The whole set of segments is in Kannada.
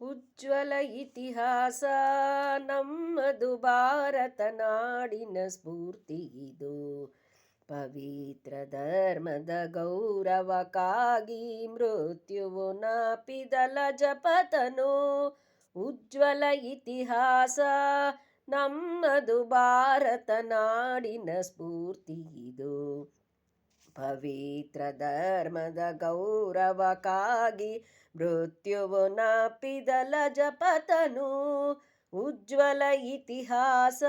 ಉಜ್ವಲ ಇತಿಹಾಸ ನಮ್ಮದು ಭಾರತ ನಾಡಿನ ಸ್ಫೂರ್ತಿ ಇದು. ಪವಿತ್ರ ಧರ್ಮದ ಗೌರವಕ್ಕಾಗಿ ಮೃತ್ಯುವು ನಾಪಿದಲ ಜಪತನು. ಉಜ್ವಲ ಇತಿಹಾಸ ನಮ್ಮದು ಭಾರತ ನಾಡಿನ ಸ್ಫೂರ್ತಿ ಇದು. ಪವಿತ್ರ ಧರ್ಮದ ಗೌರವಕ್ಕಾಗಿ ಮೃತ್ಯುವು ನಾಪಿದಲ ಜಪತನು. ಉಜ್ವಲ ಇತಿಹಾಸ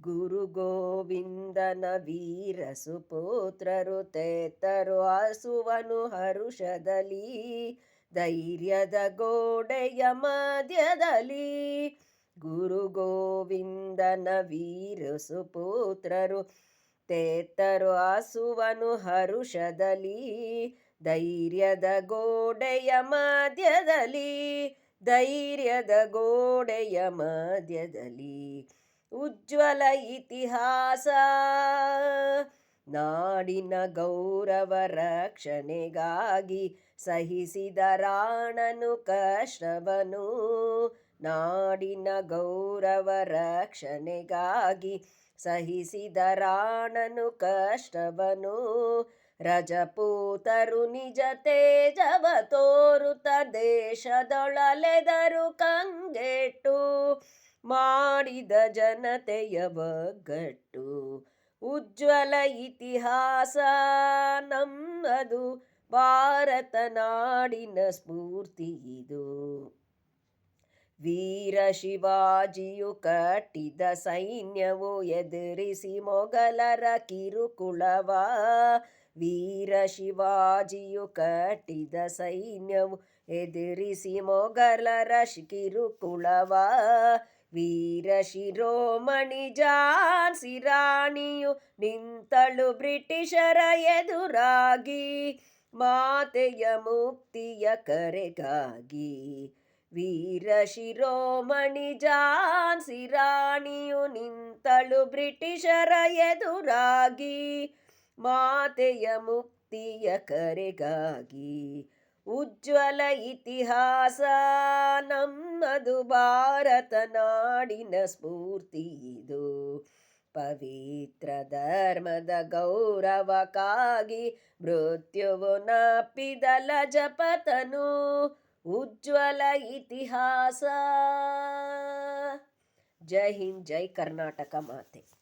ಗುರು ಗೋವಿಂದನ ವೀರ ಸುಪುತ್ರರು ತೆತ್ತರು ಹಸುವನು ಹರುಷದಲ್ಲಿ. ಧೈರ್ಯದ ಗೋಡೆಯ ಮಧ್ಯದಲ್ಲಿ ಗುರು ಗೋವಿಂದನ ವೀರ ಸುಪುತ್ರರು ತೆತ್ತರು ಹಸುವನು ಹರುಷದಲ್ಲಿ. ಧೈರ್ಯದ ಗೋಡೆಯ ಮಧ್ಯದಲ್ಲಿ ಧೈರ್ಯದ ಗೋಡೆಯ ಮಧ್ಯದಲ್ಲಿ ಉಜ್ವಲ ಇತಿಹಾಸ. ನಾಡಿನ ಗೌರವ ರಕ್ಷಣೆಗಾಗಿ ಸಹಿಸಿದ ರಾಣನು ಕಷ್ಟವನು. ನಾಡಿನ ಗೌರವ ರಕ್ಷಣೆಗಾಗಿ ಸಹಿಸಿದ ರಾಣನು ಕಷ್ಟವನು. ರಜಪೂತರು ನಿಜ ತೇಜವ ತೋರುತ್ತ ದೇಶದೊಳಲೆದರು ಕಂಗೆಟ್ಟು. ಮಾಡಿದ ಜನತೆಯ ಒಗ್ಗಟ್ಟು ಉಜ್ವಲ ಇತಿಹಾಸ ನಮ್ಮದು ಭಾರತ ನಾಡಿನ ಸ್ಫೂರ್ತಿ ಇದು. ವೀರ ಶಿವಾಜಿಯು ಕಟ್ಟಿದ ಸೈನ್ಯವು ಎದುರಿಸಿ ಮೊಘಲರ ಕಿರುಕುಳವ. ವೀರ ಶಿವಾಜಿಯು ಕಟ್ಟಿದ ಸೈನ್ಯವು ಎದುರಿಸಿ ಮೊಘಲರ ಕಿರುಕುಳವ. ವೀರ ಶಿರೋಮಣಿ ಝಾನ್ಸಿ ರಾಣಿಯು ನಿಂತಳು ಬ್ರಿಟಿಷರ ಎದುರಾಗಿ. ಮಾತೆಯ ಮುಕ್ತಿಯ ಕರೆಗಾಗಿ ವೀರ ಶಿರೋಮಣಿ ಝಾನ್ಸಿ ರಾಣಿಯು ನಿಂತಳು ಬ್ರಿಟಿಷರ ಎದುರಾಗಿ. ಮಾತೆಯ ಮುಕ್ತಿಯ ಕರೆಗಾಗಿ ಉಜ್ವಲ ಇತಿಹಾಸ ನಮ್ಮದು ಭಾರತ ನಾಡಿನ ಸ್ಫೂರ್ತಿ ಇದು. ಪವಿತ್ರ ಧರ್ಮದ ಗೌರವಕ್ಕಾಗಿ ಮೃತ್ಯುವು ನಾಪಿದಲ ಜಪತನು. ಉಜ್ವಲ ಇತಿಹಾಸ. ಜೈ ಹಿಂದ್, ಜೈ ಕರ್ನಾಟಕ ಮಾತೆ.